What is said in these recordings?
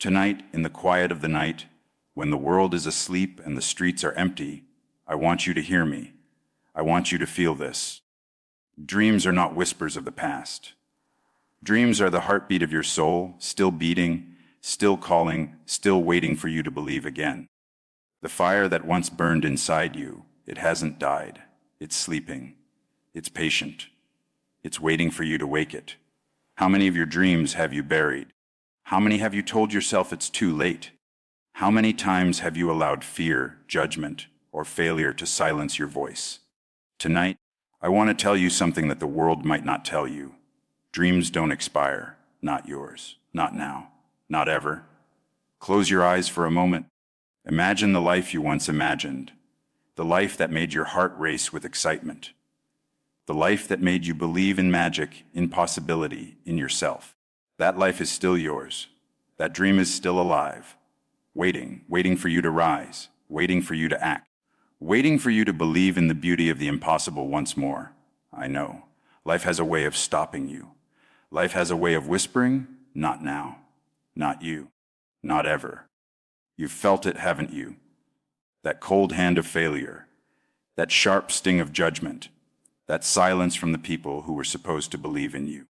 Tonight, in the quiet of the night, when the world is asleep and the streets are empty, I want you to hear me. I want you to feel this. Dreams are not whispers of the past. Dreams are the heartbeat of your soul, still beating, still calling, still waiting for you to believe again. The fire that once burned inside you, it hasn't died. It's sleeping. It's patient. It's waiting for you to wake it. How many of your dreams have you buried? How many have you told yourself it's too late? How many times have you allowed fear, judgment, or failure to silence your voice? Tonight, I want to tell you something that the world might not tell you. Dreams don't expire. Not yours. Not now. Not ever. Close your eyes for a moment. Imagine the life you once imagined. The life that made your heart race with excitement. The life that made you believe in magic, in possibility, in yourself. That life is still yours. That dream is still alive. Waiting for you to rise. Waiting for you to act. Waiting for you to believe in the beauty of the impossible once more. I know. Life has a way of stopping you. Life has a way of whispering, not now. Not you. Not ever. You've felt it, haven't you? That cold hand of failure. That sharp sting of judgment. That silence from the people who were supposed to believe in you.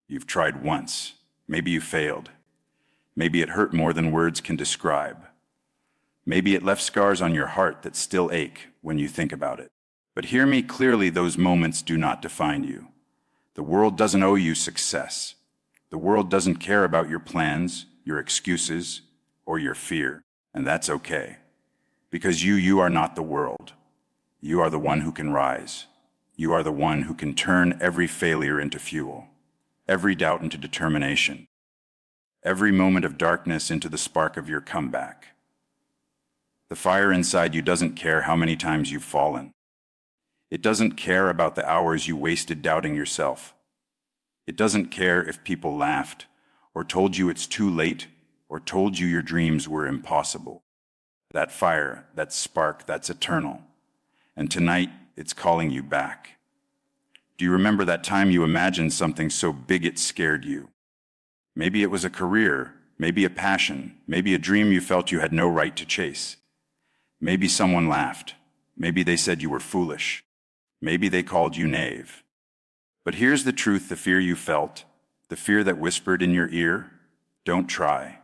You've tried once. Maybe you failed. Maybe it hurt more than words can describe. Maybe it left scars on your heart that still ache when you think about it. But hear me clearly, those moments do not define you. The world doesn't owe you success. The world doesn't care about your plans, your excuses, or your fear, and that's okay. Because you are not the world. You are the one who can rise. You are the one who can turn every failure into fuel, every doubt into determination, every moment of darkness into the spark of your comeback. The fire inside you doesn't care how many times you've fallen. It doesn't care about the hours you wasted doubting yourself. It doesn't care if people laughed, or told you it's too late, or told you your dreams were impossible. That fire, that spark, that's eternal. And tonight, it's calling you back. Do you remember that time you imagined something so big it scared you? Maybe it was a career, maybe a passion, maybe a dream you felt you had no right to chase. Maybe someone laughed. Maybe they said you were foolish. Maybe they called you naive. But here's the truth: the fear you felt, the fear that whispered in your ear, "Don't try,"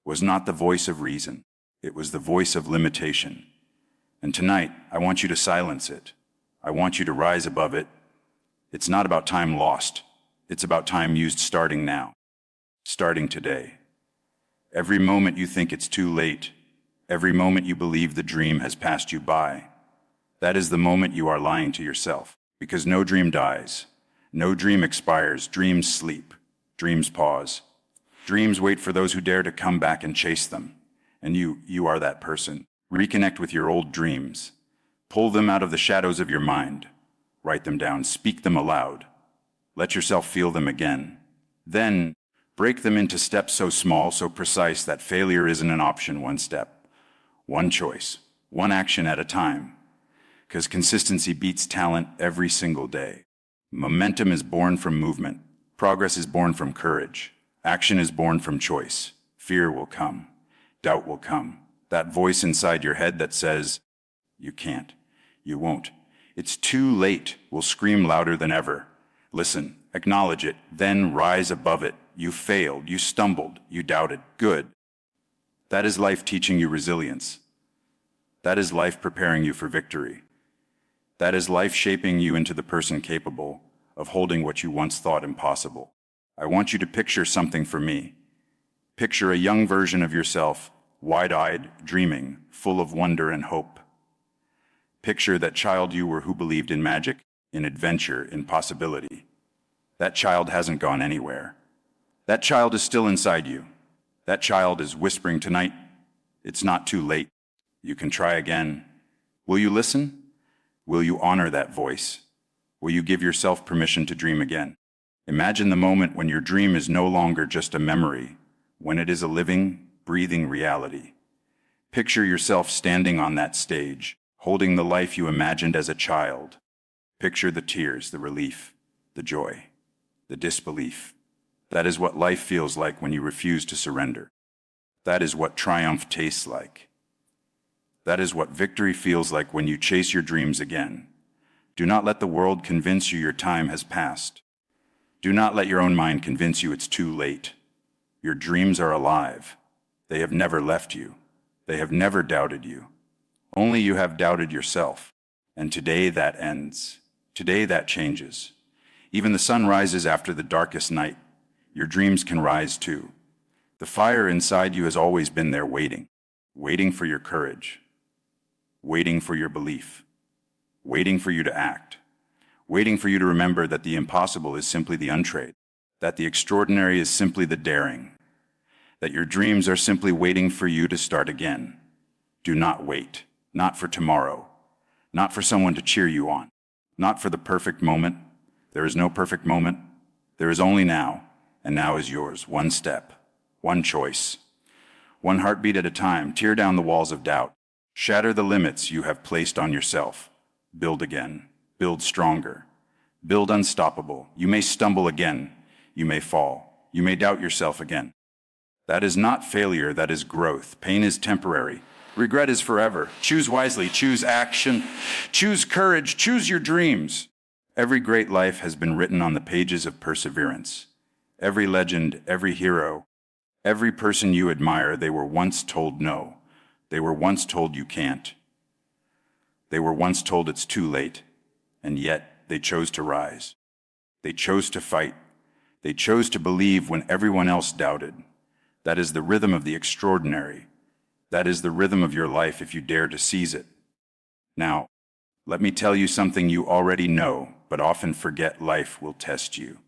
was not the voice of reason. It was the voice of limitation. And tonight, I want you to silence it. I want you to rise above it. It's not about time lost. It's about time used, starting now. Starting today. Every moment you think it's too late, every moment you believe the dream has passed you by, that is the moment you are lying to yourself. Because no dream dies. No dream expires. Dreams sleep. Dreams pause. Dreams wait for those who dare to come back and chase them. And you are that person. Reconnect with your old dreams. Pull them out of the shadows of your mind. Write them down. Speak them aloud. Let yourself feel them again. Then, break them into steps so small, so precise, that failure isn't an option. One step, one choice, one action at a time. Because consistency beats talent every single day. Momentum is born from movement. Progress is born from courage. Action is born from choice. Fear will come. Doubt will come. That voice inside your head that says, "You can't. You won't. It's too late," will scream louder than ever. Listen, acknowledge it, then rise above it. You failed. You stumbled. You doubted. Good. That is life teaching you resilience. That is life preparing you for victory. That is life shaping you into the person capable of holding what you once thought impossible. I want you to picture something for me. Picture a young version of yourself, wide-eyed, dreaming, full of wonder and hope. Picture that child you were who believed in magic, in adventure, in possibility. That child hasn't gone anywhere. That child is still inside you. That child is whispering tonight, "It's not too late. You can try again." Will you listen? Will you honor that voice? Will you give yourself permission to dream again? Imagine the moment when your dream is no longer just a memory, when it is a living, breathing reality. Picture yourself standing on that stage, holding the life you imagined as a child. Picture the tears, the relief, the joy, the disbelief. That is what life feels like when you refuse to surrender. That is what triumph tastes like. That is what victory feels like when you chase your dreams again. Do not let the world convince you your time has passed. Do not let your own mind convince you it's too late. Your dreams are alive. They have never left you. They have never doubted you. Only you have doubted yourself. And today that ends. Today that changes. Even the sun rises after the darkest night. Your dreams can rise too. The fire inside you has always been there waiting. Waiting for your courage. Waiting for your belief. Waiting for you to act. Waiting for you to remember that the impossible is simply the untrained. That the extraordinary is simply the daring. That your dreams are simply waiting for you to start again. Do not wait. Not for tomorrow. Not for someone to cheer you on. Not for the perfect moment. There is no perfect moment. There is only now, and now is yours. One step, one choice, one heartbeat at a time. Tear down the walls of doubt. Shatter the limits you have placed on yourself. Build again. Build stronger. Build unstoppable. You may stumble again. You may fall. You may doubt yourself again. That is not failure, that is growth. Pain is temporary. Regret is forever. Choose wisely. Choose action. Choose courage. Choose your dreams. Every great life has been written on the pages of perseverance. Every legend, every hero, every person you admire, they were once told no. They were once told you can't. They were once told it's too late, and yet they chose to rise. They chose to fight. They chose to believe when everyone else doubted. That is the rhythm of the extraordinary. That is the rhythm of your life if you dare to seize it. Now, let me tell you something you already know, but often forget. Life will test you.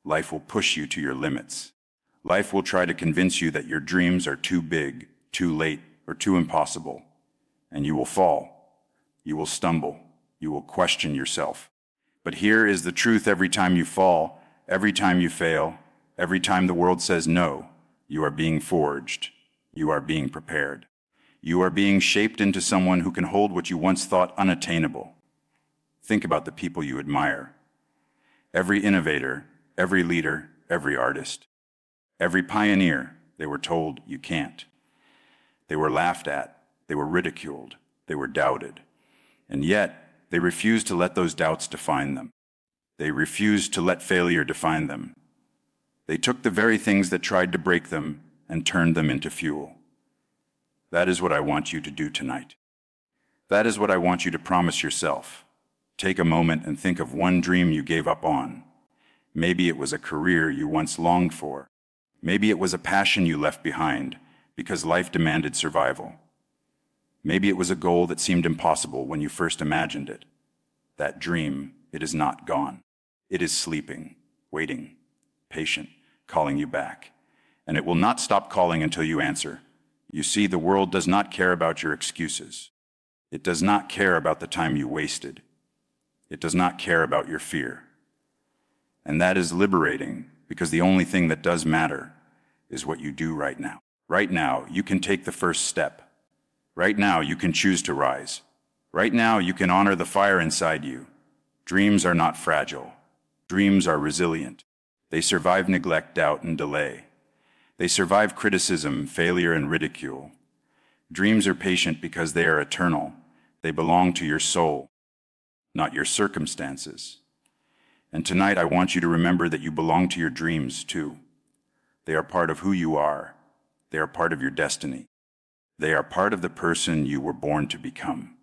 Life will push you to your limits. Life will try to convince you that your dreams are too big, too late, or too impossible. And you will fall. You will stumble. You will question yourself. But here is the truth: every time you fall, every time you fail, every time the world says no, you are being forged. You are being prepared. You are being shaped into someone who can hold what you once thought unattainable. Think about the people you admire. Every innovator, every leader, every artist, every pioneer, they were told you can't. They were laughed at. They were ridiculed. They were doubted. And yet, they refused to let those doubts define them. They refused to let failure define them. They took the very things that tried to break them and turned them into fuel. That is what I want you to do tonight. That is what I want you to promise yourself. Take a moment and think of one dream you gave up on. Maybe it was a career you once longed for. Maybe it was a passion you left behind because life demanded survival. Maybe it was a goal that seemed impossible when you first imagined it. That dream, it is not gone. It is sleeping, waiting, patient, calling you back. And it will not stop calling until you answer. You see, the world does not care about your excuses. It does not care about the time you wasted. It does not care about your fear. And that is liberating, because the only thing that does matter is what you do right now. Right now, you can take the first step. Right now, you can choose to rise. Right now, you can honor the fire inside you. Dreams are not fragile. Dreams are resilient. They survive neglect, doubt, and delay. They survive criticism, failure, and ridicule. Dreams are patient because they are eternal. They belong to your soul, not your circumstances. And tonight I want you to remember that you belong to your dreams too. They are part of who you are. They are part of your destiny. They are part of the person you were born to become.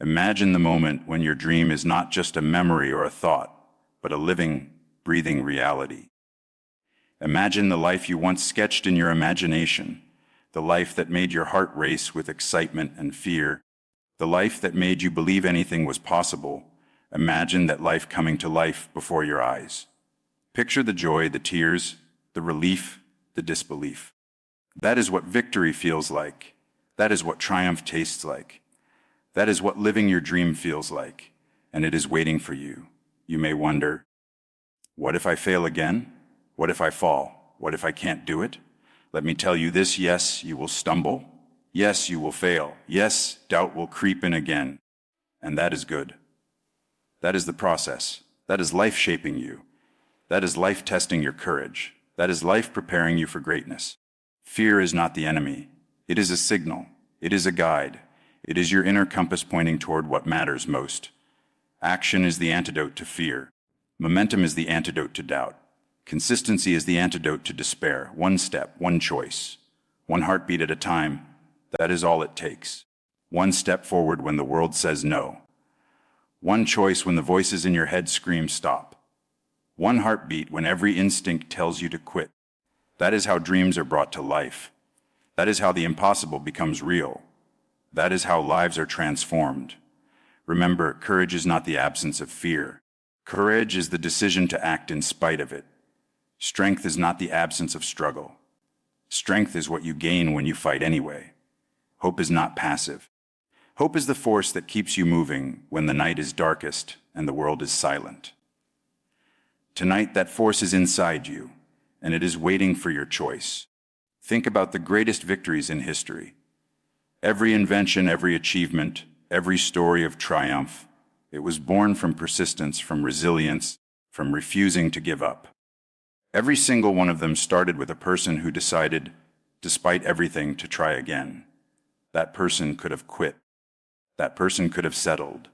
Imagine the moment when your dream is not just a memory or a thought, but a living, breathing reality. Imagine the life you once sketched in your imagination, the life that made your heart race with excitement and fear, the life that made you believe anything was possible. Imagine that life coming to life before your eyes. Picture the joy, the tears, the relief, the disbelief. That is what victory feels like. That is what triumph tastes like. That is what living your dream feels like, and it is waiting for you. You may wonder, what if I fail again? What if I fall? What if I can't do it? Let me tell you this: yes, you will stumble. Yes, you will fail. Yes, doubt will creep in again. And that is good. That is the process. That is life shaping you. That is life testing your courage. That is life preparing you for greatness. Fear is not the enemy. It is a signal. It is a guide. It is your inner compass pointing toward what matters most. Action is the antidote to fear. Momentum is the antidote to doubt. Consistency is the antidote to despair. One step, one choice, one heartbeat at a time. That is all it takes. One step forward when the world says no. One choice when the voices in your head scream stop. One heartbeat when every instinct tells you to quit. That is how dreams are brought to life. That is how the impossible becomes real. That is how lives are transformed. Remember, courage is not the absence of fear. Courage is the decision to act in spite of it. Strength is not the absence of struggle. Strength is what you gain when you fight anyway. Hope is not passive. Hope is the force that keeps you moving when the night is darkest and the world is silent. Tonight, that force is inside you, and it is waiting for your choice. Think about the greatest victories in history. Every invention, every achievement, every story of triumph, it was born from persistence, from resilience, from refusing to give up. Every single one of them started with a person who decided, despite everything, to try again. That person could have quit. That person could have settled.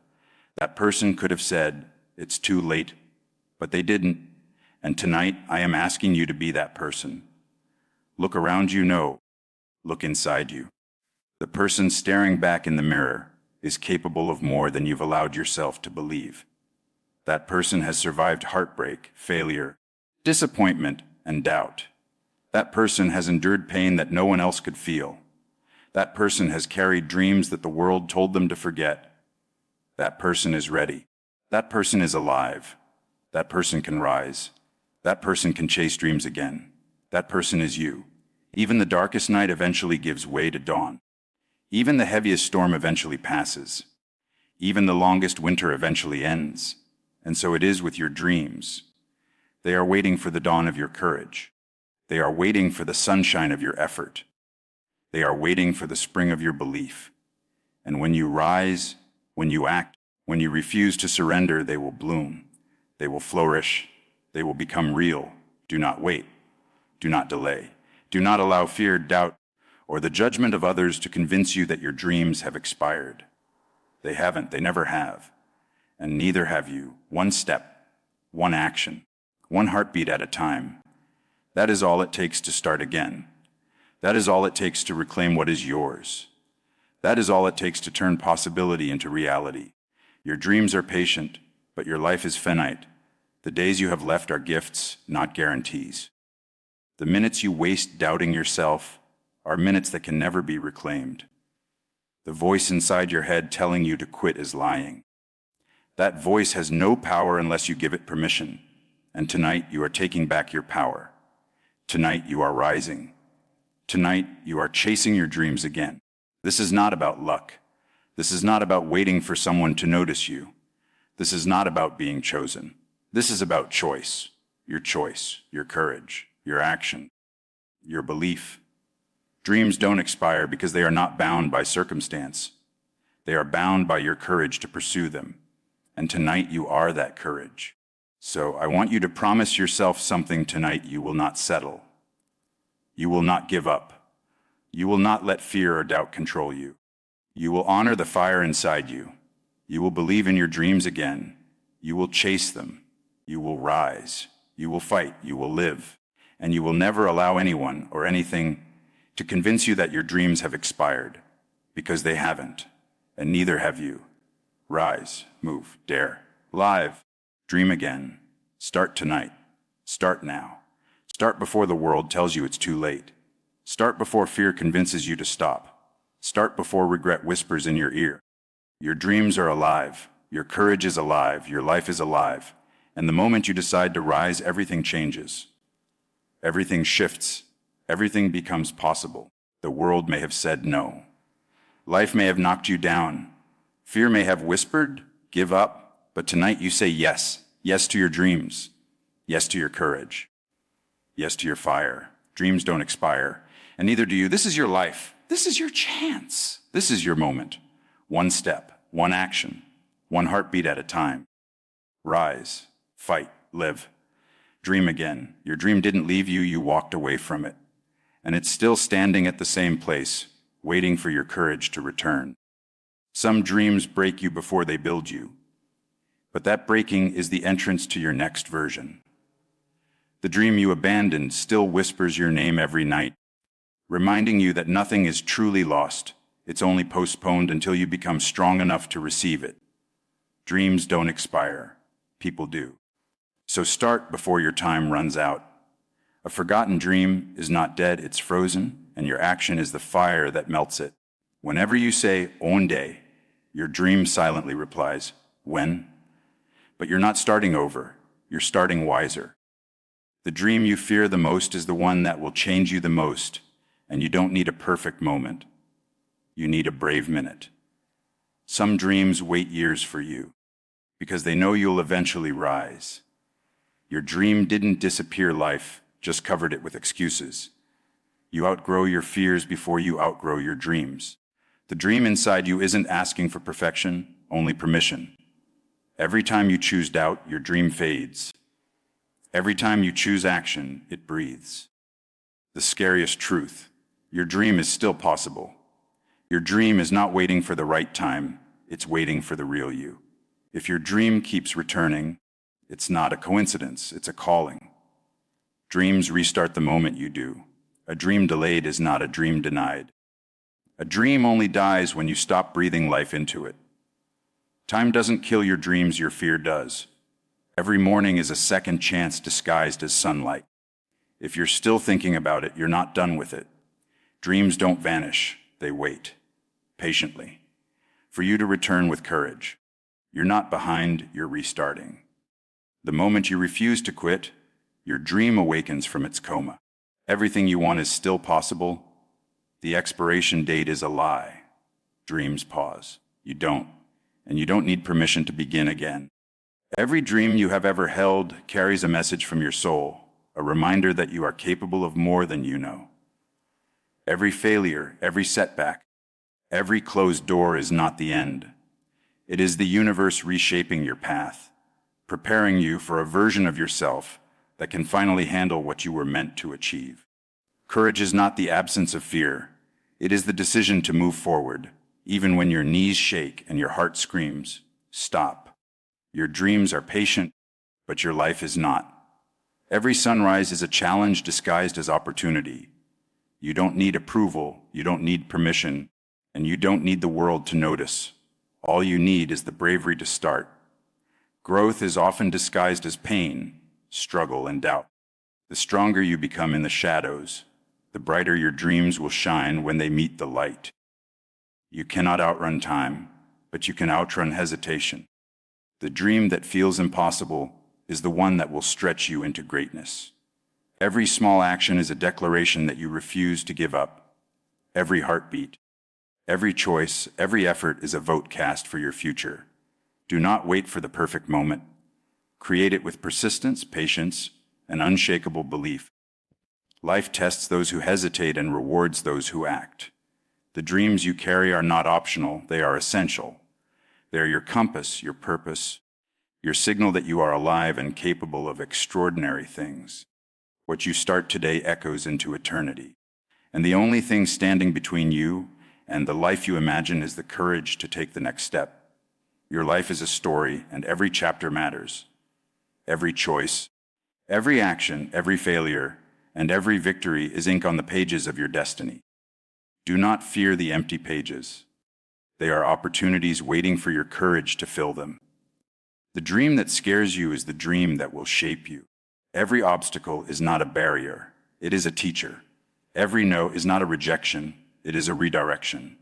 That person could have said, "It's too late." But they didn't. And tonight, I am asking you to be that person. Look around you, no. Look inside you. The person staring back in the mirror is capable of more than you've allowed yourself to believe. That person has survived heartbreak, failure, disappointment, and doubt. That person has endured pain that no one else could feel. That person has carried dreams that the world told them to forget. That person is ready. That person is alive. That person can rise. That person can chase dreams again. That person is you. Even the darkest night eventually gives way to dawn. Even the heaviest storm eventually passes. Even the longest winter eventually ends. And so it is with your dreams. They are waiting for the dawn of your courage. They are waiting for the sunshine of your effort. They are waiting for the spring of your belief. And when you rise, when you act, when you refuse to surrender, they will bloom. They will flourish. They will become real. Do not wait. Do not delay. Do not allow fear, doubt, or the judgment of others to convince you that your dreams have expired. They haven't. They never have. And neither have you. One step, one action, one heartbeat at a time. That is all it takes to start again. That is all it takes to reclaim what is yours. That is all it takes to turn possibility into reality. Your dreams are patient, but your life is finite. The days you have left are gifts, not guarantees. The minutes you waste doubting yourself are minutes that can never be reclaimed. The voice inside your head telling you to quit is lying. That voice has no power unless you give it permission. And tonight you are taking back your power. Tonight you are rising. Tonight you are chasing your dreams again. This is not about luck. This is not about waiting for someone to notice you. This is not about being chosen. This is about choice, your courage, your action, your belief. Dreams don't expire because they are not bound by circumstance. They are bound by your courage to pursue them. And tonight you are that courage. So I want you to promise yourself something tonight. You will not settle. You will not give up. You will not let fear or doubt control you. You will honor the fire inside you. You will believe in your dreams again. You will chase them. You will rise. You will fight. You will live. And you will never allow anyone or anything to convince you that your dreams have expired, because they haven't, and neither have you. Rise, move, dare, live, dream again. Start tonight. Start now. Start before the world tells you it's too late. Start before fear convinces you to stop. Start before regret whispers in your ear. Your dreams are alive. Your courage is alive. Your life is alive. And the moment you decide to rise, everything changes. Everything shifts. Everything becomes possible. The world may have said no. Life may have knocked you down. Fear may have whispered, give up. But tonight you say yes. Yes to your dreams. Yes to your courage. Yes to your fire. Dreams don't expire, and neither do you. This is your life. This is your chance. This is your moment. One step, one action, one heartbeat at a time. Rise, fight, live. Dream again. Your dream didn't leave you, you walked away from it. and it's still standing at the same place, waiting for your courage to return. Some dreams break you before they build you, but that breaking is the entrance to your next version. The dream you abandoned still whispers your name every night, reminding you that nothing is truly lost. It's only postponed until you become strong enough to receive it. Dreams don't expire. People do. So start before your time runs out. A forgotten dream is not dead, it's frozen, and your action is the fire that melts it. Whenever you say, "Onde," your dream silently replies, "When?" But you're not starting over, you're starting wiser. The dream you fear the most is the one that will change you the most, and you don't need a perfect moment. You need a brave minute. Some dreams wait years for you, because they know you'll eventually rise. Your dream didn't disappear life, just covered it with excuses. You outgrow your fears before you outgrow your dreams. The dream inside you isn't asking for perfection, only permission. Every time you choose doubt, your dream fades. Every time you choose action, it breathes. The scariest truth, your dream is still possible. Your dream is not waiting for the right time, it's waiting for the real you. If your dream keeps returning, it's not a coincidence, it's a calling. Dreams restart the moment you do. A dream delayed is not a dream denied. A dream only dies when you stop breathing life into it. Time doesn't kill your dreams, your fear does. Every morning is a second chance disguised as sunlight. If you're still thinking about it, you're not done with it. Dreams don't vanish, they wait, patiently, for you to return with courage. You're not behind, you're restarting. The moment you refuse to quit, your dream awakens from its coma. Everything you want is still possible. The expiration date is a lie. Dreams pause. You don't, and you don't need permission to begin again. Every dream you have ever held carries a message from your soul, a reminder that you are capable of more than you know. Every failure, every setback, every closed door is not the end. It is the universe reshaping your path, preparing you for a version of yourself that can finally handle what you were meant to achieve. Courage is not the absence of fear. It is the decision to move forward, even when your knees shake and your heart screams, "Stop." Your dreams are patient, but your life is not. Every sunrise is a challenge disguised as opportunity. You don't need approval, you don't need permission, and you don't need the world to notice. All you need is the bravery to start. Growth is often disguised as pain, struggle, and doubt. The stronger you become in the shadows, the brighter your dreams will shine when they meet the light. You cannot outrun time, but you can outrun hesitation. The dream that feels impossible is the one that will stretch you into greatness. Every small action is a declaration that you refuse to give up. Every heartbeat, every choice, every effort is a vote cast for your future. Do not wait for the perfect moment. Create it with persistence, patience, and unshakable belief. Life tests those who hesitate and rewards those who act. The dreams you carry are not optional, they are essential. They are your compass, your purpose, your signal that you are alive and capable of extraordinary things. What you start today echoes into eternity. And the only thing standing between you and the life you imagine is the courage to take the next step. Your life is a story, and every chapter matters. Every choice, every action, every failure, and every victory is ink on the pages of your destiny. Do not fear the empty pages. They are opportunities waiting for your courage to fill them. The dream that scares you is the dream that will shape you. Every obstacle is not a barrier, it is a teacher. Every no is not a rejection, it is a redirection.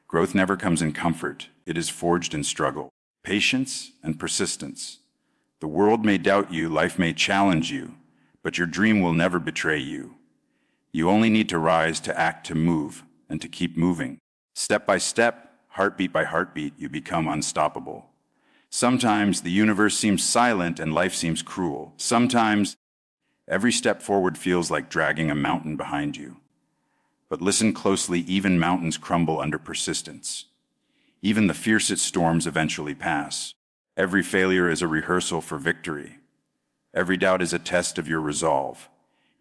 Growth never comes in comfort, it is forged in struggle, patience, and persistence. The world may doubt you, life may challenge you, but your dream will never betray you. You only need to rise, to act, to move, and to keep moving. Step by step, heartbeat by heartbeat, you become unstoppable. Sometimes the universe seems silent and life seems cruel. Sometimes every step forward feels like dragging a mountain behind you. But listen closely, even mountains crumble under persistence. Even the fiercest storms eventually pass. Every failure is a rehearsal for victory. Every doubt is a test of your resolve.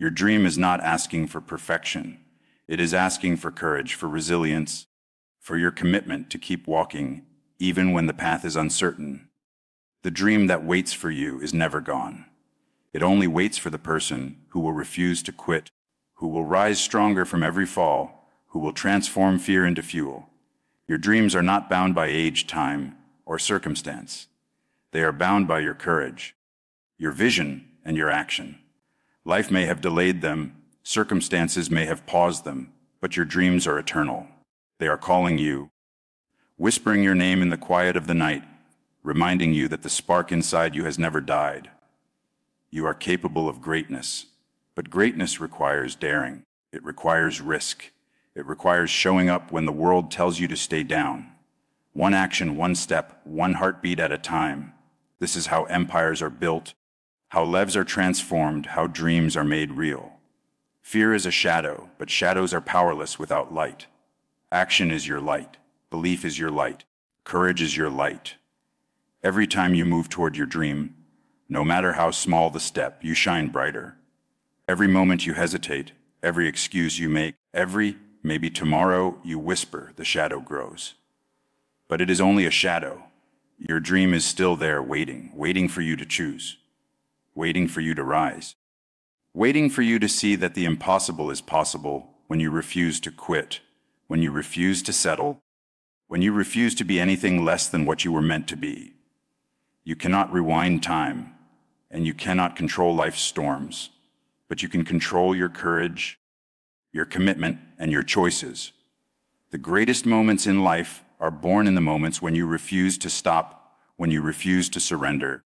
Your dream is not asking for perfection. It is asking for courage, for resilience, for your commitment to keep walking, even when the path is uncertain. The dream that waits for you is never gone. It only waits for the person who will refuse to quit, who will rise stronger from every fall, who will transform fear into fuel. Your dreams are not bound by age, time, or circumstance. They are bound by your courage, your vision, and your action. Life may have delayed them, circumstances may have paused them, but your dreams are eternal. They are calling you, whispering your name in the quiet of the night, reminding you that the spark inside you has never died. You are capable of greatness, but greatness requires daring. It requires risk. It requires showing up when the world tells you to stay down. One action, one step, one heartbeat at a time. This is how empires are built, how lives are transformed, how dreams are made real. Fear is a shadow, but shadows are powerless without light. Action is your light. Belief is your light. Courage is your light. Every time you move toward your dream, no matter how small the step, you shine brighter. Every moment you hesitate, every excuse you make, every maybe tomorrow you whisper, the shadow grows. But it is only a shadow. Your dream is still there waiting for you to choose, waiting for you to rise, waiting for you to see that the impossible is possible when you refuse to quit, when you refuse to settle, when you refuse to be anything less than what you were meant to be. You cannot rewind time, and you cannot control life's storms, but you can control your courage, your commitment, and your choices. The greatest moments in life are born in the moments when you refuse to stop, when you refuse to surrender,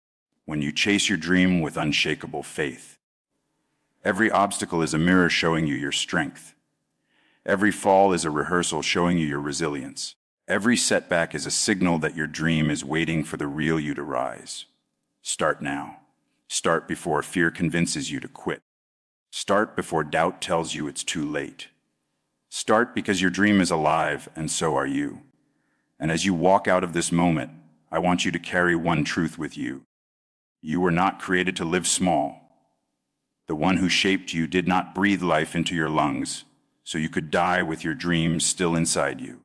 when you chase your dream with unshakable faith. Every obstacle is a mirror showing you your strength. Every fall is a rehearsal showing you your resilience. Every setback is a signal that your dream is waiting for the real you to rise. Start now. Start before fear convinces you to quit. Start before doubt tells you it's too late. Start because your dream is alive, and so are you. And as you walk out of this moment, I want you to carry one truth with you. You were not created to live small. The one who shaped you did not breathe life into your lungs, so you could die with your dreams still inside you.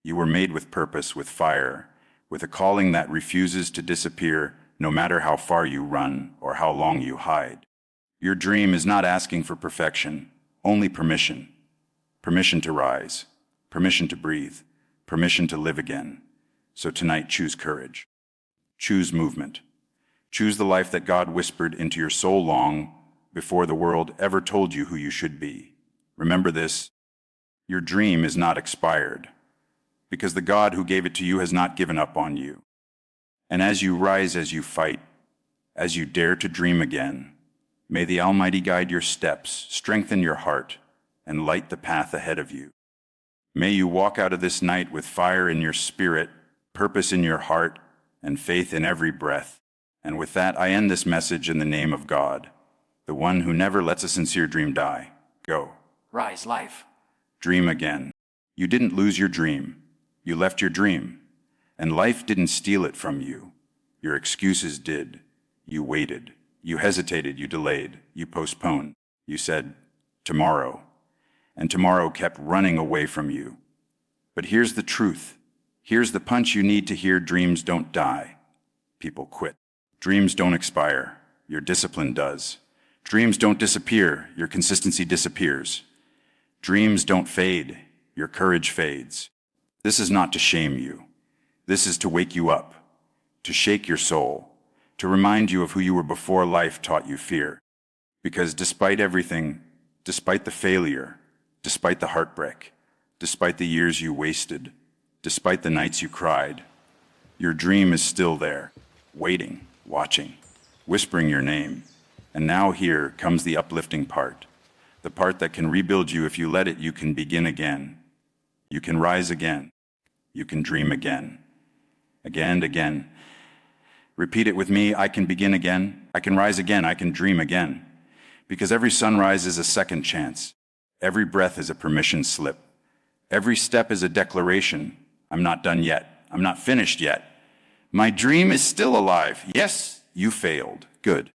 You were made with purpose, with fire, with a calling that refuses to disappear no matter how far you run or how long you hide. Your dream is not asking for perfection, only permission. Permission to rise, permission to breathe, permission to live again. So tonight, choose courage. Choose movement. Choose the life that God whispered into your soul long before the world ever told you who you should be. Remember this, your dream is not expired, because the God who gave it to you has not given up on you. And as you rise, as you fight, as you dare to dream again, may the Almighty guide your steps, strengthen your heart, and light the path ahead of you. May you walk out of this night with fire in your spirit, purpose in your heart, and faith in every breath. And with that, I end this message in the name of God, the one who never lets a sincere dream die. Go. Rise, life. Dream again. You didn't lose your dream. You left your dream. And life didn't steal it from you. Your excuses did. You waited. You hesitated. You delayed. You postponed. You said, tomorrow. And tomorrow kept running away from you. But here's the truth. Here's the punch you need to hear. Dreams don't die. People quit. Dreams don't expire. Your discipline does. Dreams don't disappear. Your consistency disappears. Dreams don't fade. Your courage fades. This is not to shame you. This is to wake you up, to shake your soul, to remind you of who you were before life taught you fear. Because despite everything, despite the failure, despite the heartbreak, despite the years you wasted, despite the nights you cried, your dream is still there, waiting, watching, whispering your name. And now here comes the uplifting part, the part that can rebuild you. If you let it, you can begin again. You can rise again. You can dream again. Again and again. Repeat it with me. I can begin again. I can rise again. I can dream again. Because every sunrise is a second chance. Every breath is a permission slip. Every step is a declaration. I'm not done yet. I'm not finished yet. My dream is still alive. Yes, you failed. Good.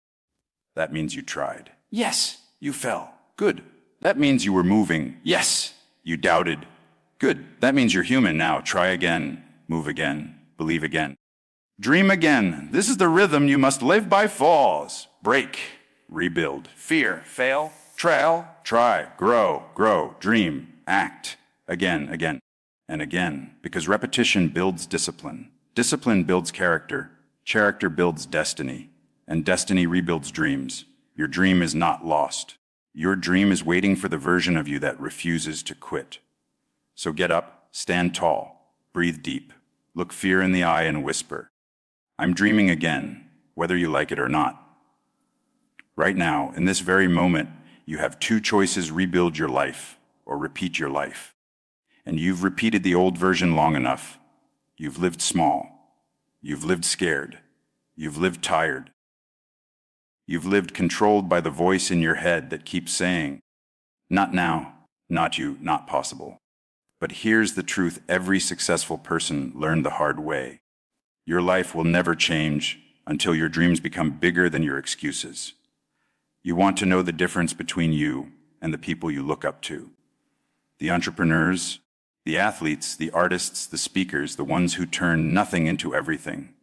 That means you tried. Yes, You fell. Good. That means you were moving. Yes. You doubted. Good. That means you're human now. Try again. Move again. Believe again. Dream again. This is the rhythm you must live by. Falls. Break. Rebuild. Fear. Fail. Trail. Try. Grow. Dream. Act. Again. And again. Because repetition builds discipline. Discipline builds character. Character builds destiny. And destiny rebuilds dreams. Your dream is not lost. Your dream is waiting for the version of you that refuses to quit. So get up, stand tall, breathe deep, look fear in the eye and whisper, I'm dreaming again, whether you like it or not. Right now, in this very moment, you have two choices: rebuild your life or repeat your life. And you've repeated the old version long enough. You've lived small. You've lived scared. You've lived tired. You've lived controlled by the voice in your head that keeps saying, not now, not you, not possible. But here's the truth every successful person learned the hard way. Your life will never change until your dreams become bigger than your excuses. You want to know the difference between you and the people you look up to. The entrepreneurs, the athletes, the artists, the speakers, the ones who turn nothing into everything.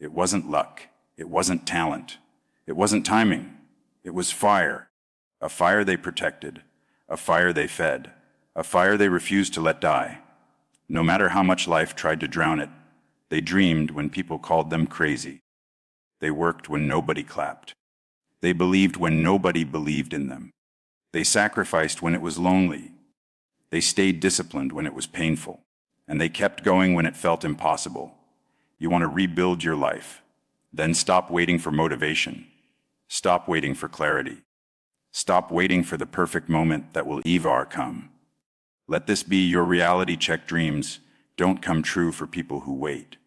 It wasn't luck. It wasn't talent. It wasn't timing. It was fire. A fire they protected. A fire they fed. A fire they refused to let die. No matter how much life tried to drown it, they dreamed when people called them crazy. They worked when nobody clapped. They believed when nobody believed in them. They sacrificed when it was lonely. They stayed disciplined when it was painful. And they kept going when it felt impossible. You want to rebuild your life. Then stop waiting for motivation. Stop waiting for clarity. Stop waiting for the perfect moment that will ever come. Let this be your reality check. Dreams don't come true for people who wait.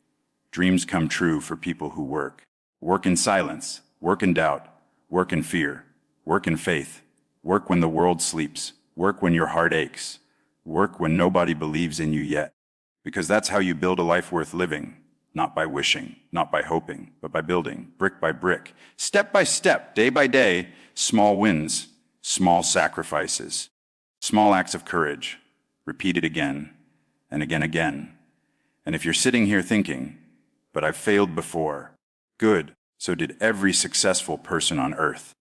Dreams come true for people who work. Work in silence, work in doubt, work in fear, work in faith, work when the world sleeps, work when your heart aches, work when nobody believes in you yet. Because that's how you build a life worth living, not by wishing, not by hoping, but by building, brick by brick, step by step, day by day, small wins, small sacrifices, small acts of courage, repeated again and again. And if you're sitting here thinking, but I've failed before, good, so did every successful person on earth.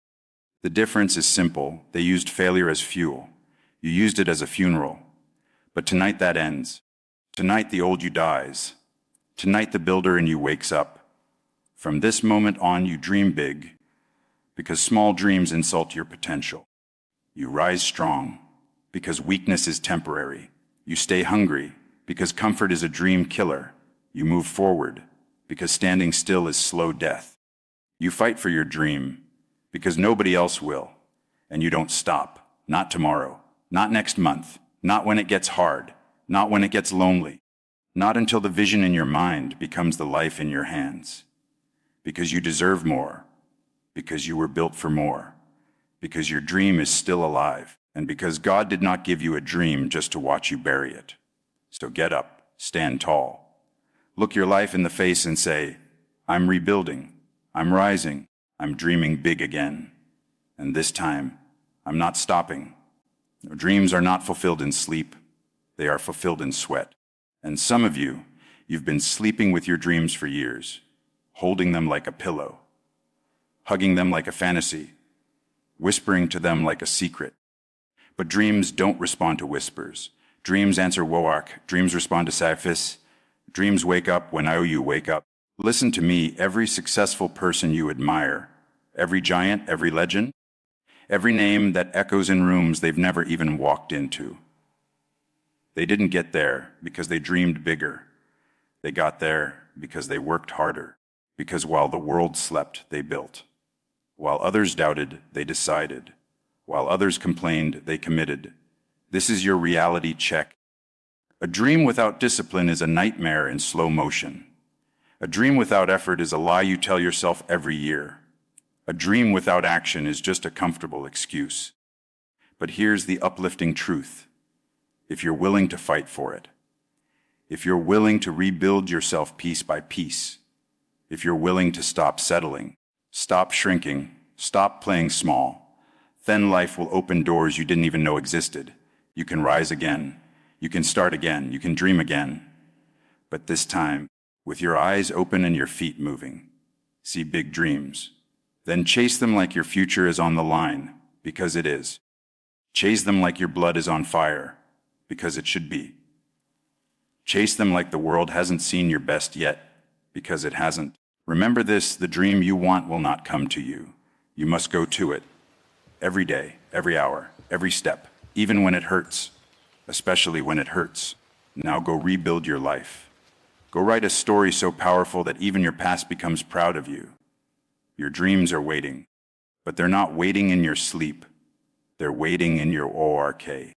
The difference is simple. They used failure as fuel. You used it as a funeral. But tonight that ends. Tonight the old you dies. Tonight the builder in you wakes up. From this moment on you dream big, because small dreams insult your potential. You rise strong, because weakness is temporary. You stay hungry, because comfort is a dream killer. You move forward, because standing still is slow death. You fight for your dream, because nobody else will. And you don't stop, not tomorrow, not next month, not when it gets hard, not when it gets lonely, not until the vision in your mind becomes the life in your hands. Because you deserve more, because you were built for more, because your dream is still alive, and because God did not give you a dream just to watch you bury it. So get up, stand tall. Look your life in the face and say, I'm rebuilding, I'm rising, I'm dreaming big again. And this time, I'm not stopping. Dreams are not fulfilled in sleep, they are fulfilled in sweat. And some of you, you've been sleeping with your dreams for years, holding them like a pillow, hugging them like a fantasy, whispering to them like a secret. But dreams don't respond to whispers. Dreams answer woak, dreams respond to saphis. Dreams wake up when you wake up. Listen to me, every successful person you admire, every giant, every legend, every name that echoes in rooms they've never even walked into. They didn't get there because they dreamed bigger. They got there because they worked harder. Because while the world slept, they built. While others doubted, they decided. While others complained, they committed. This is your reality check. A dream without discipline is a nightmare in slow motion. A dream without effort is a lie you tell yourself every year. A dream without action is just a comfortable excuse. But here's the uplifting truth. If you're willing to fight for it, if you're willing to rebuild yourself piece by piece, if you're willing to stop settling, stop shrinking, stop playing small, Then life will open doors you didn't even know existed. You can rise again. You can start again. You can dream again. But this time, with your eyes open and your feet moving. See big dreams. Then chase them like your future is on the line, because it is. Chase them like your blood is on fire, because it should be. Chase them like the world hasn't seen your best yet, because it hasn't. Remember this, the dream you want will not come to you. You must go to it. Every day, every hour, every step, even when it hurts, especially when it hurts. Now go rebuild your life. Go write a story so powerful that even your past becomes proud of you. Your dreams are waiting, but they're not waiting in your sleep. They're waiting in your ORK.